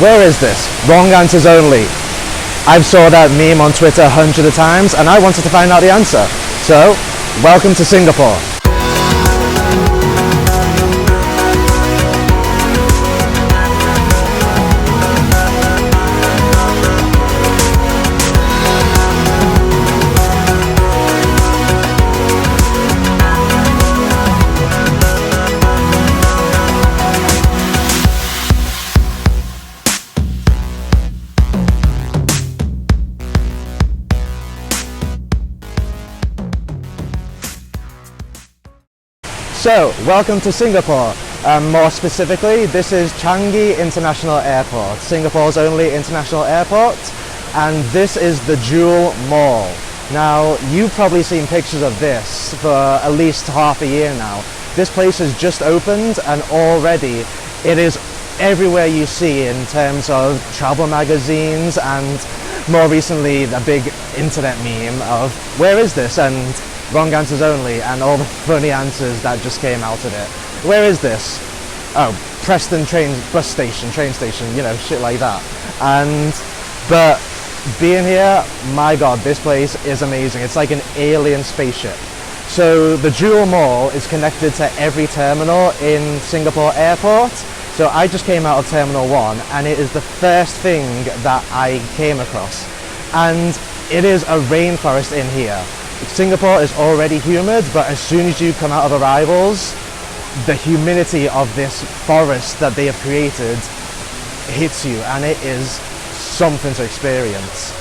Where is this? Wrong answers only. I've saw that meme on Twitter hundreds of times and I wanted to find out the answer. So, welcome to Singapore. So, welcome to Singapore. More specifically, this is Changi International Airport, Singapore's only international airport, and this is the Jewel Mall. Now, you've probably seen pictures of this for at least half a year now. This place has just opened and already it is everywhere you see in terms of travel magazines and more recently a big internet meme of where is this and wrong answers only and all the funny answers that just came out of it. Where is this? Oh, Preston train station, you know, shit like that. But being here, my god, this place is amazing. It's like an alien spaceship. So the Jewel Mall is connected to every terminal in Singapore Airport. So I just came out of Terminal 1 and it is the first thing that I came across. And it is a rainforest in here. Singapore is already humid, but as soon as you come out of arrivals, the humidity of this forest that they have created hits you, and it is something to experience.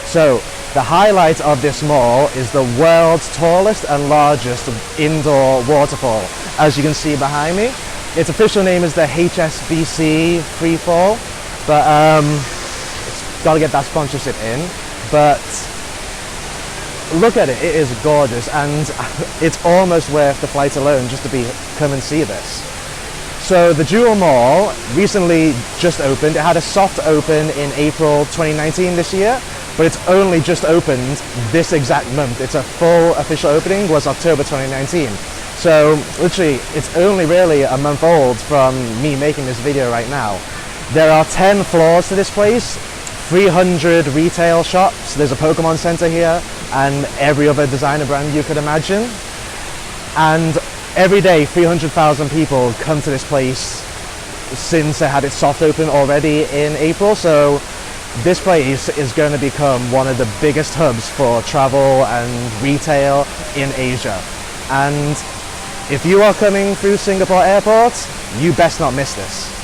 So the highlight of this mall is the world's tallest and largest indoor waterfall. As you can see behind me, its official name is the HSBC Freefall, but it's got to get that sponsorship in. But look at it, it is gorgeous, and it's almost worth the flight alone just to come and see this. So the Jewel Mall recently just opened. It had a soft open in April 2019 this year, but it's only just opened this exact month. Its a full official opening was October 2019. So literally, it's only really a month old from me making this video right now. There are 10 floors to this place, 300 retail shops. There's a Pokemon Center here and every other designer brand you could imagine. And every day 300,000 people come to this place since they had its soft open already in April. So this place is going to become one of the biggest hubs for travel and retail in Asia. And if you are coming through Singapore Airport, you best not miss this.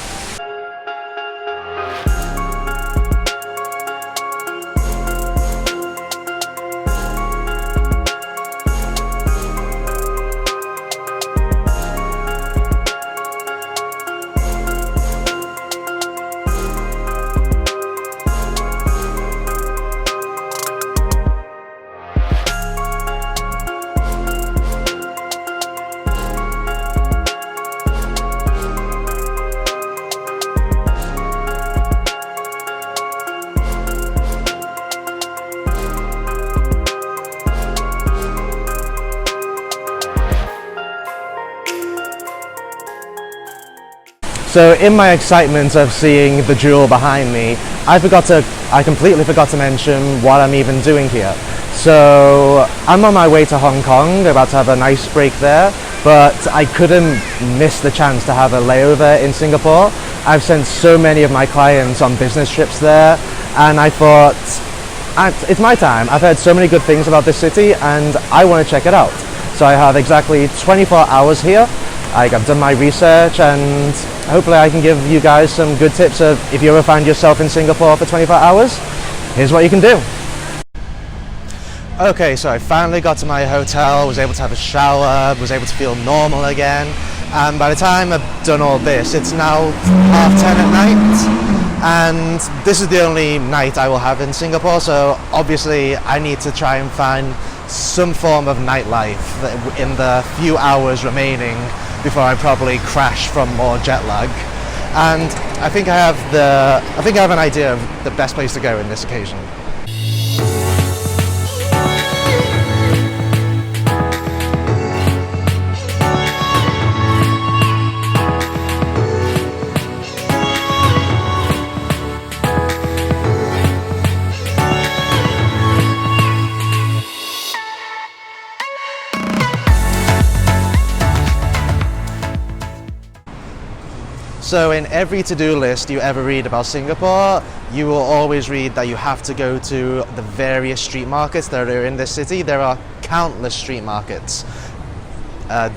So in my excitement of seeing the Jewel behind me, I completely forgot to mention what I'm even doing here. So I'm on my way to Hong Kong, about to have a nice break there, but I couldn't miss the chance to have a layover in Singapore. I've sent so many of my clients on business trips there, and I thought, it's my time. I've heard so many good things about this city and I want to check it out. So I have exactly 24 hours here. I've done my research and hopefully I can give you guys some good tips of if you ever find yourself in Singapore for 24 hours, here's what you can do. Okay, so I finally got to my hotel, was able to have a shower, was able to feel normal again, and by the time I've done all this, it's now 10:30 at night, and this is the only night I will have in Singapore, so obviously I need to try and find some form of nightlife in the few hours remaining before I probably crash from more jet lag. And I think I have an idea of the best place to go in this occasion. So in every to-do list you ever read about Singapore, you will always read that you have to go to the various street markets that are in this city. There are countless street markets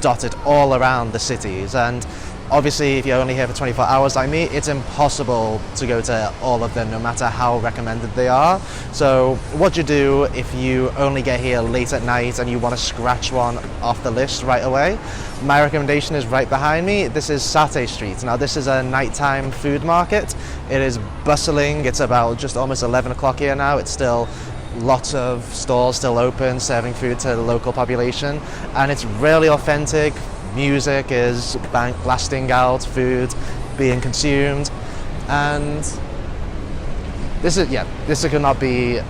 dotted all around the cities, and obviously if you're only here for 24 hours like me, it's impossible to go to all of them no matter how recommended they are. So what you do if you only get here late at night and you want to scratch one off the list right away, my recommendation is right behind me. This is Satay Street. Now this is a nighttime food market. It is bustling. It's about just almost 11 o'clock here now. It's still lots of stalls still open serving food to the local population, and it's really authentic. Music is blasting out, food being consumed, and this could not be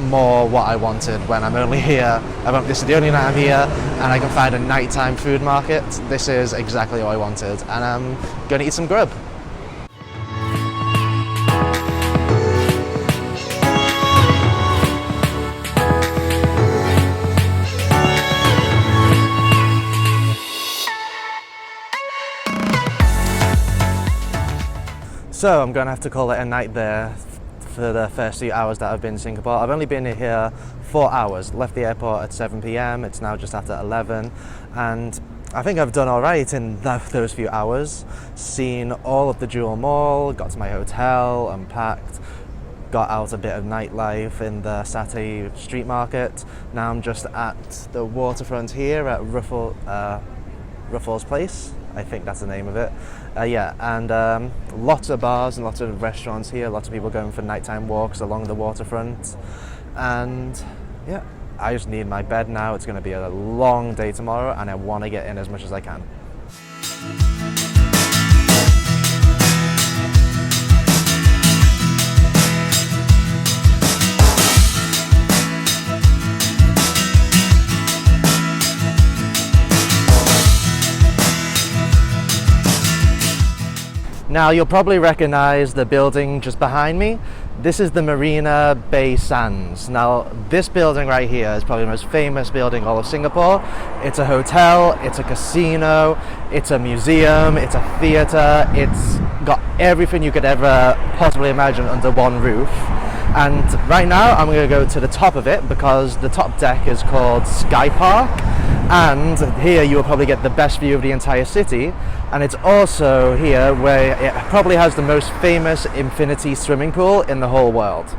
more what I wanted when I'm only here. This is the only night I'm here and I can find a nighttime food market. This is exactly what I wanted, and I'm gonna eat some grub. So I'm going to have to call it a night there for the first few hours that I've been in Singapore. I've only been here 4 hours, left the airport at 7 p.m, it's now just after 11, and I think I've done alright in those few hours. Seen all of the Jewel Mall, got to my hotel, unpacked, got out a bit of nightlife in the Satay street market. Now I'm just at the waterfront here at Ruffles Place. I think that's the name of it. And lots of bars and lots of restaurants here, lots of people going for nighttime walks along the waterfront. And yeah, I just need my bed now. It's going to be a long day tomorrow and I want to get in as much as I can. Now you'll probably recognize the building just behind me. This is the Marina Bay Sands. Now this building right here is probably the most famous building in all of Singapore. It's a hotel, it's a casino, it's a museum, it's a theatre, it's got everything you could ever possibly imagine under one roof. And right now I'm going to go to the top of it because the top deck is called Sky Park, and here you will probably get the best view of the entire city. And it's also here where it probably has the most famous infinity swimming pool in the whole world.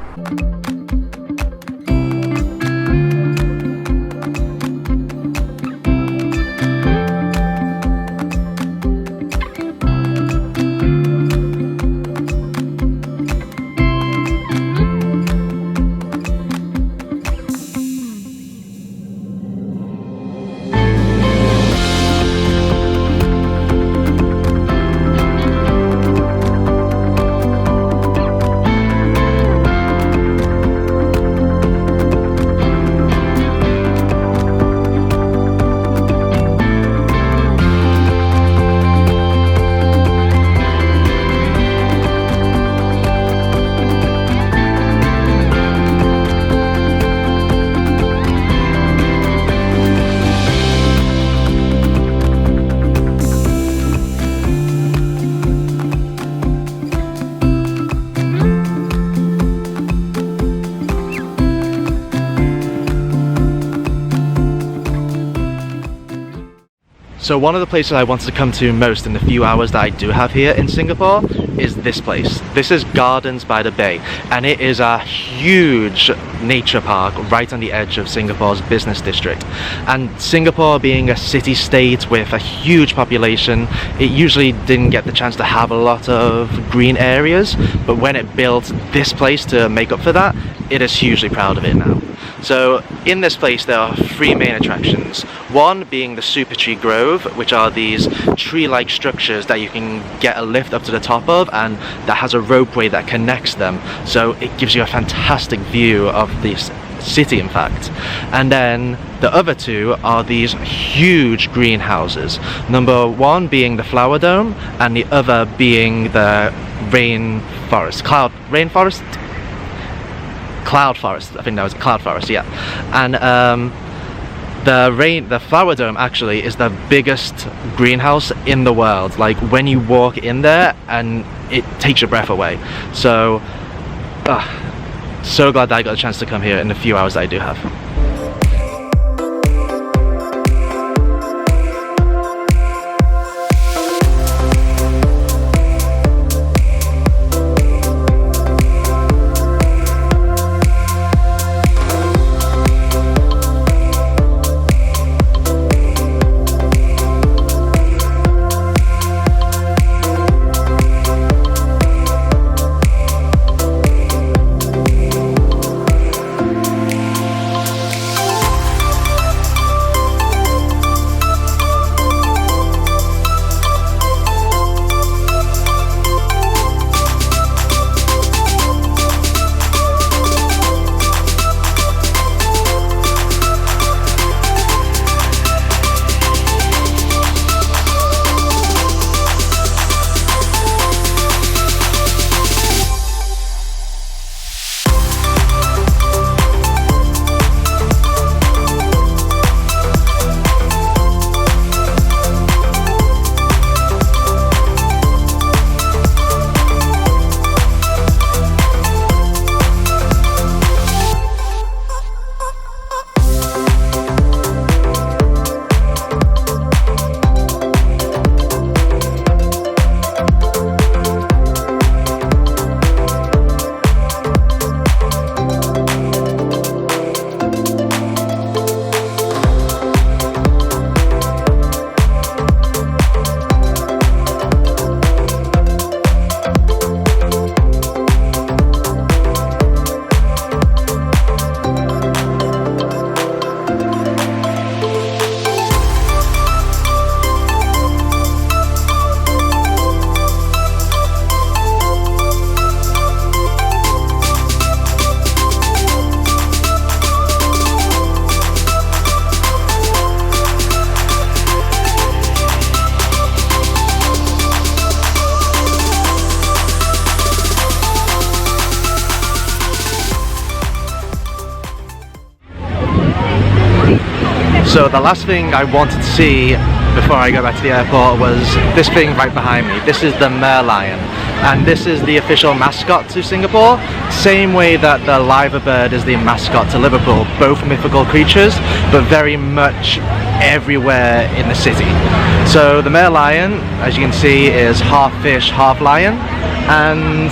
So one of the places I wanted to come to most in the few hours that I do have here in Singapore is this place. This is Gardens by the Bay, and it is a huge nature park right on the edge of Singapore's business district. And Singapore being a city-state with a huge population, it usually didn't get the chance to have a lot of green areas, but when it built this place to make up for that, it is hugely proud of it now. So in this place there are three main attractions. One being the Super Tree Grove, which are these tree-like structures that you can get a lift up to the top of, and that has a ropeway that connects them. So it gives you a fantastic view of this city, in fact. And then the other two are these huge greenhouses. Number one being the Flower Dome, and the other being the Cloud Forest, I think that was Cloud Forest, yeah. And The flower dome actually is the biggest greenhouse in the world. Like when you walk in there, and it takes your breath away. So, so glad that I got a chance to come here in the few hours that I do have. So the last thing I wanted to see before I go back to the airport was this thing right behind me. This is the Merlion, and this is the official mascot to Singapore, same way that the liver bird is the mascot to Liverpool. Both mythical creatures, but very much everywhere in the city. So the Merlion, as you can see, is half fish, half lion, and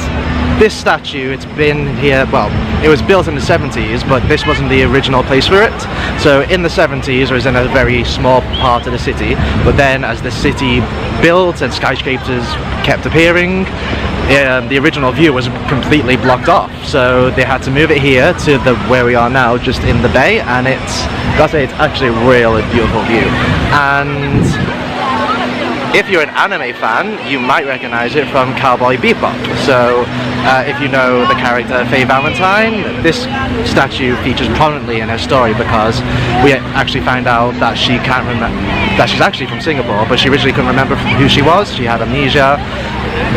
this statue, it's been here, well, it was built in the 70s, but this wasn't the original place for it. So in the 70s, it was in a very small part of the city, but then as the city built and skyscrapers kept appearing, the original view was completely blocked off. So they had to move it here to where we are now, just in the bay, and it's, gotta say, it's actually a really beautiful view. And if you're an anime fan, you might recognize it from Cowboy Bebop. So if you know the character Faye Valentine, this statue features prominently in her story because we actually find out that she can't remember, that she's actually from Singapore, but she originally couldn't remember who she was. She had amnesia,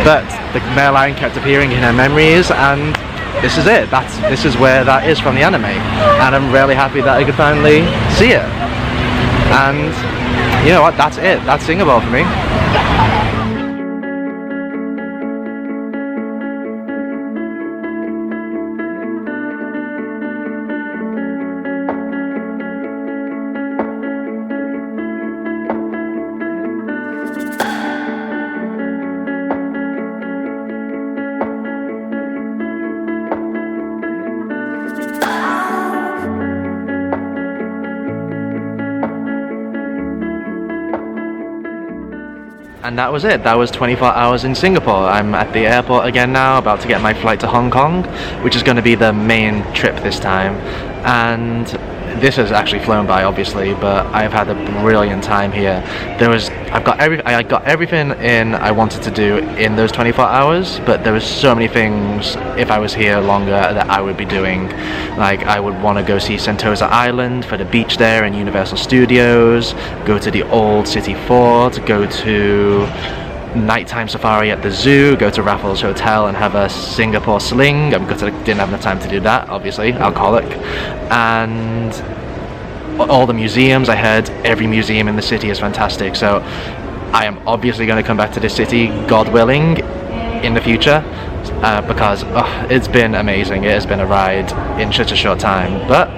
but the Merlion kept appearing in her memories, and this is it. This is where that is from the anime, and I'm really happy that I could finally see it. And you know what, that's it. That's Singapore for me. And that was it. That was 24 hours in Singapore. I'm at the airport again now, about to get my flight to Hong Kong, which is going to be the main trip this time. And this has actually flown by, obviously, but I've had a brilliant time here. I got everything in I wanted to do in those 24 hours, but there was so many things, if I was here longer, that I would be doing. Like, I would want to go see Sentosa Island for the beach there and Universal Studios, go to the old city fort, go to nighttime safari at the zoo, go to Raffles Hotel and have a Singapore sling. Because I didn't have enough time to do that, obviously, alcoholic. And all the museums. I heard every museum in the city is fantastic, so I am obviously going to come back to this city, God willing, in the future, because it's been amazing. It has been a ride in such a short time. But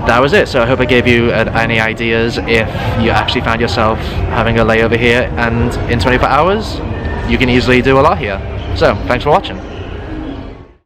that was it. So I hope I gave you any ideas if you actually found yourself having a layover here, and in 24 hours you can easily do a lot here. So thanks for watching.